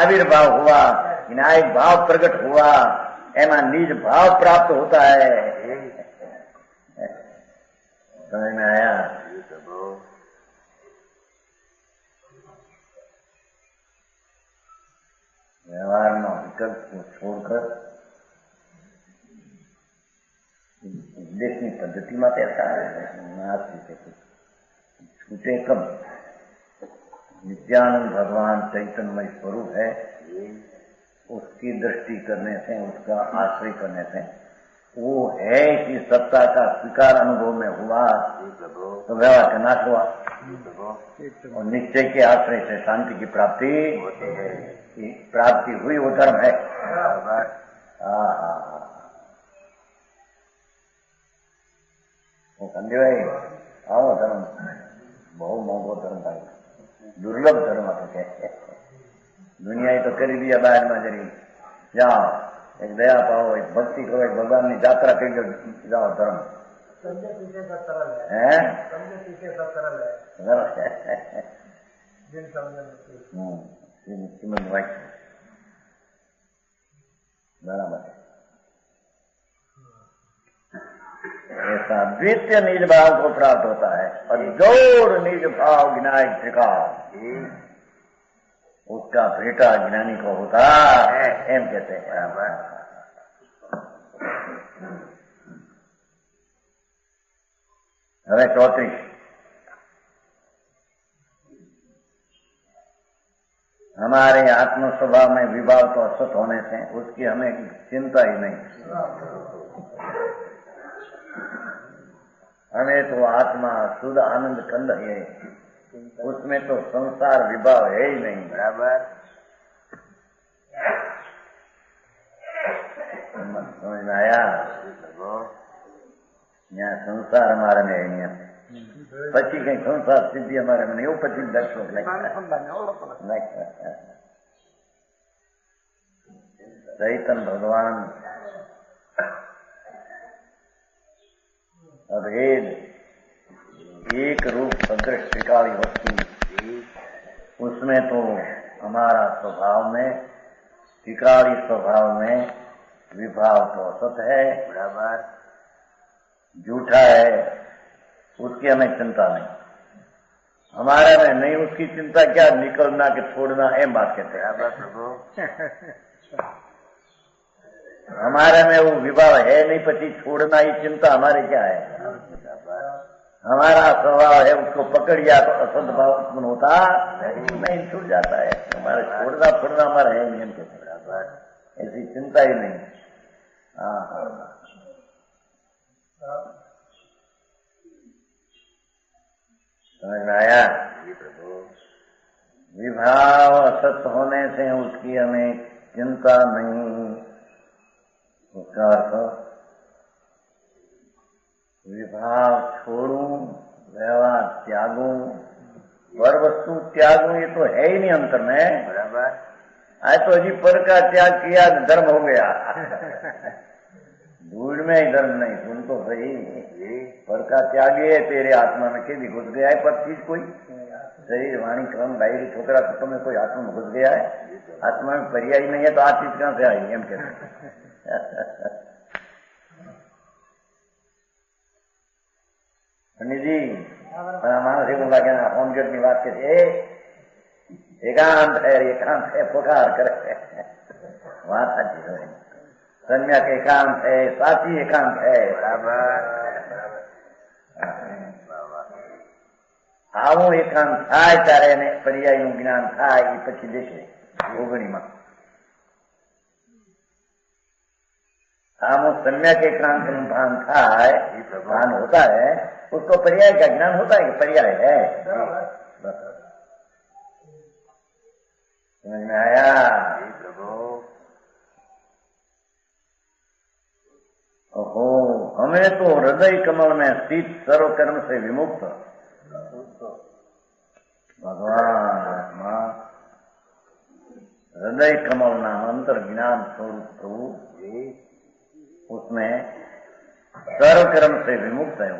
आविर्भाव हुआ, विनायक भाव प्रकट हुआ, एमा निज भाव प्राप्त होता है। समझ में आया? व्यवहार में विकल्प को छोड़कर देखनी पद्धति में ऐसा छूटे कब? नित्यानंद भगवान चैतन्यमय स्वरूप है, उसकी दृष्टि करने से, उसका आश्रय करने से वो है कि सत्ता का स्वीकार अनुभव में हुआ तो व्यवहार का नाश हुआ, और निश्चय के आश्रय से शांति की प्राप्ति हुई, वो धर्म है। वो संजय भाई आओ, धर्म बहुत मोंघो धर्म था, दुर्लभ धर्म હતો। दुनिया तो કરી दिया बाद में जरी जाओ एक दया पाओ, एक भक्ति करो, एक भगवान की यात्रा कर जाओ, धर्म है। बराबर ऐसा द्वितीय निज भाव को प्राप्त होता है, और जोड़ निज भाव विनायक त्रिकाल उसका बेटा ज्ञानी को होता है, एम कहते हैं। હવે 34 हमारे आत्म स्वभाव में विभाव तो असत होने से उसकी हमें चिंता ही नहीं। हमें तो आत्मा शुद्ध आनंद कंद है, उसमें तो संसार विभाव है ही नहीं। बराबर समझ में आया? यहाँ संसार हमारे में है नहीं, પછી કઈ સંસાર સિદ્ધિ અમારે મને એવું પછી દર્શક चैतन्य भगवान अभेद एक रूप सदृश त्रिकाली वस्तु, उसमें तो हमारा स्वभाव में त्रिकाली स्वभाव में विभाव तो असत है, बराबर झूठा है, उसकी हमें चिंता नहीं। हमारे में नहीं उसकी चिंता, क्या निकलना कि छोड़ना एम बात कहते हैं प्रभु। हमारे में वो विभाव है नहीं, पति छोड़ना ही चिंता हमारे क्या है। हमारा स्वभाव है उसको पकड़ लिया तो असद भाव उत्पन्न होता नहीं, छूट जाता है। हमारे छोड़ना छोड़ना हमारा है नियम के बराबर, ऐसी चिंता ही नहीं। हाँ समझ में आया? विभाव असत होने से उसकी हमें चिंता नहीं। उसका अर्थ विभाव छोड़ूं, व्यवहार त्यागूं, पर वस्तु त्यागूं, ये तो है ही नहीं अंतर में, बराबर। आज तो अजी पर का त्याग किया धर्म हो गया। धूल में ही धर्म नहीं, सुन तो सही, पर का त्याग है तेरे आत्मा में के भी घुस गया है। पर चीज कोई शरीर वाणी क्रम डायरी छोकरा तत्व में कोई आत्मा में घुस गया है, आत्मा में पर्याय नहीं है तो आज चीज कहां से आई एम कहते। पंडित जी मानस એવું લાગે હોમગેટની વાત કે છે એકાંત है पुकार करे, વાત સાચી હોય। सम्यक एकांत है, साची एकांत है, बराबर। આવું એકાંત થાય ત્યારે એને પર્યાયનું જ્ઞાન થાય, એ પછી દેખે ઓગણીમાં આવું सम्यक एकांत भान થાય, भान होता है, उसको पर्याय का ज्ञान होता है कि पर्याय है। समझ में आया? ओहो, हमें तो हृदय कमल में स्थित सर्व कर्म से विमुक्त भगवान आत्मा हृदय कमल नाम अंतर ज्ञान स्वरूप प्रभु, उसमें सर्व कर्म से विमुक्त है।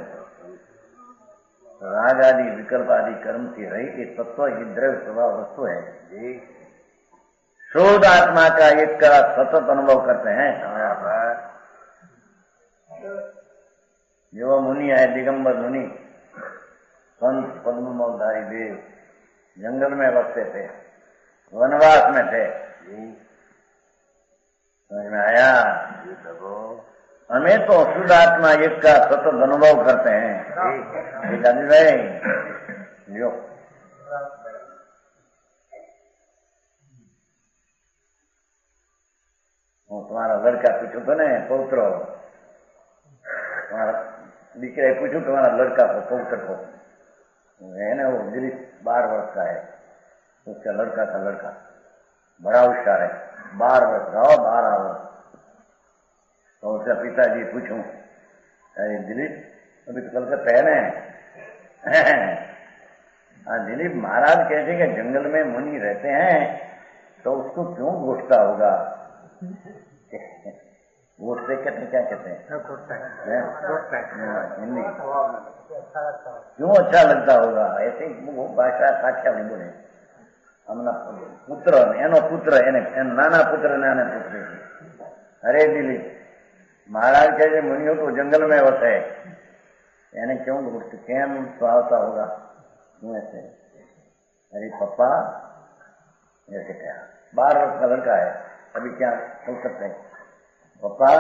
राग आदि विकल्प आदि कर्म से रहित एक तत्व ही द्रव्य स्वभाव वस्तु है। शुद्ध आत्मा का एक का सतत अनुभव करते हैं। जो मुनि है दिगंबर मुनि, संत पद्ममलधारी देव जंगल में बसते थे, वनवास में थे। समझ में आया? हमें तो शुद्ध आत्मा एक का सतत अनुभव करते हैं। दादी भाई लियो, तुम्हारा लड़का पूछो तो नहीं पौत्र, तुम्हारा દીકરાએ પૂછ્યું તમારા लड़का को पौत्र को है ना, वो दिलीप 12 वर्ष का है, उसका लड़का का लड़का बड़ा होशियार है, 12 वर्ष का हो, 12 वर्ष। तो उसका पिताजी पूछूं, अरे दिलीप अभी तो कलकत्ता है ना? हाँ दिलीप, महाराज कहते कि जंगल में मुनि रहते हैं तो उसको क्यों घुटता होगा? घुटते कहते क्या कहते हैं? हिंदी क्यों अच्छा लगता होगा? ऐसे वो भाषा काठियावाड़ी बोले। हमना पुत्र एनो पुत्र एने नाना पुत्र ने आने पुत्र। अरे दिलीप, महाराज कहते मुनियों तो जंगल में होते है, यानी क्यों घुटते, कैम सुहावता होगा क्यों ऐसे? अरे पप्पा ऐसे क्या, 12 वर्ष का लड़का है, अभी क्या हो सकते हैं? पप्पा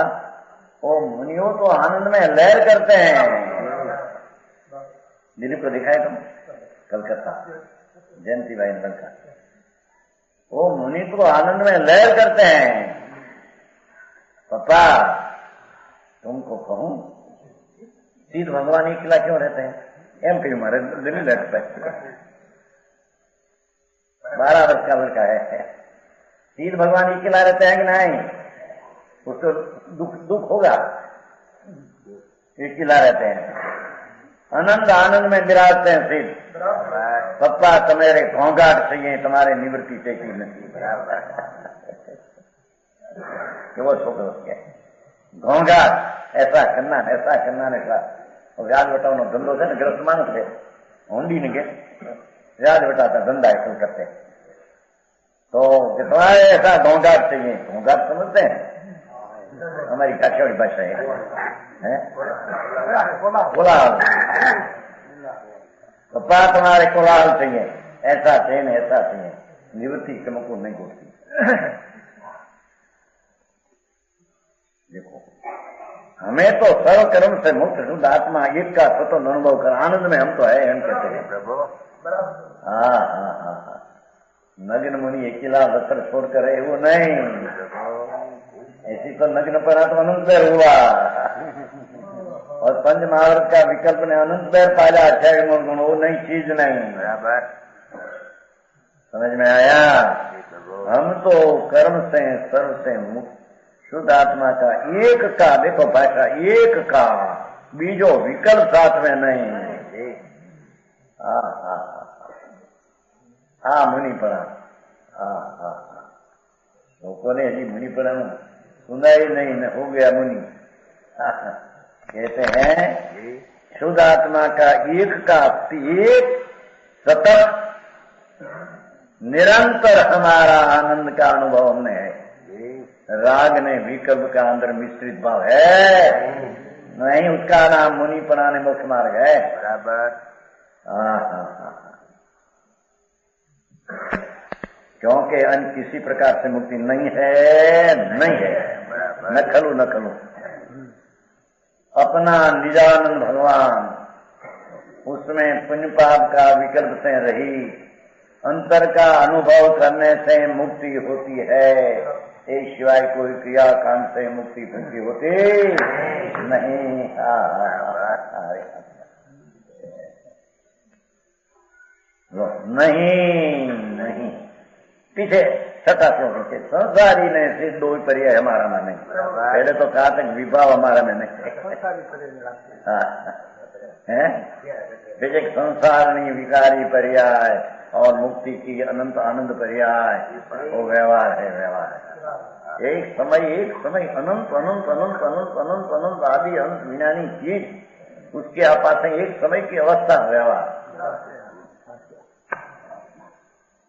वो मुनियों तो आनंद में लहर करते हैं। दिलीप को दिखाए तुम कलकत्ता जयंती भाई लड़का, वो मुनि तो आनंद में लहर करते हैं। पापा तुमको कहूं सीध भगवान अकेला क्यों रहते हैं? एम कहीं मारे दिन ही रहता है। 12 वर्ष का लड़का है, सीध भगवान अकेला रहते हैं कि नहीं? उसको दुख होगा, अकेला रहते हैं। आनंद आनंद में विराजते हैं सीध। पप्पा तुम्हारे घोंघाट चाहिए, तुम्हारे निवृत्ति चाहिए नहीं। वो छोटे उसके घोंघाट ऐसा करना व्याज बटाओ धंधो है ना, ग्रस्त मानस है होंडी ने के व्याज बटाता धंधा ऐसा करते। तो तुम्हारे ऐसा घोंघाट चाहिए, घोंघाट समझते हैं? हमारी काठियावाड़ी भाषा है कोलाहल। पप्पा तुम्हारे कोलाहल चाहिए, ऐसा चाहिए, निवृत्ति तुमको नहीं होती। देखो हमें तो सर्व कर्म से मुक्त शुद्ध आत्मा एक का स्वतंत्र अनुभव कर आनंद में हम तो है, हम कहते हैं प्रभु। हाँ नग्न मुनि अकेला वस्त्र छोड़कर है वो नहीं, ऐसी तो नग्न पना तो अनंत पैर हुआ। और पंच महावर्त का विकल्प ने अनंत पैर पाला, अक्षय गुण वो नई चीज नहीं। बराबर समझ में आया? हम तो कर्म से सर्व से मुक्त शुद्ध आत्मा का एक का, देखो भाषा एक का, बीजो विकल्प साथ में नहीं। हाँ मुनि पड़ा, लोगों ने जी मुनि पड़ा सुना ही नहीं न हो गया मुनि। कहते हैं शुद्ध आत्मा का एक का एक सतत निरंतर हमारा आनंद का अनुभव हमने है। राग ने विकल्प का अंदर मिश्रित भाव है नहीं, उसका नाम मुनि पना ने मुख्य मार्ग है। बराबर। क्योंकि अन्य किसी प्रकार से मुक्ति नहीं है। न खलू अपना निजानंद भगवान, उसमें पुण्य पाप का विकल्प से रही अंतर का अनुभव करने से मुक्ति होती है। एक सिवाय कोई क्रिया कांड से मुक्ति होती नहीं। नहीं पीछे 6 श्लोकों के संसारी ने सिर्फ 2 पर्याय हमारा में नहीं। पहले तो कहा था विभाव हमारा में नहीं है। विजय संसारणी विकारी पर्याय और मुक्ति की अनंत आनंद पर्याय, वो व्यवहार है। एक समय अनंत आदि अंत विनानी चीज, उसके आपास एक समय की अवस्था व्यवहार,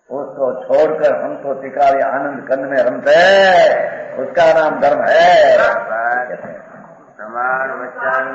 उसको छोड़कर हम तो टिकावे आनंद कंद में रमते, उसका नाम धर्म है। प्रमाण वचन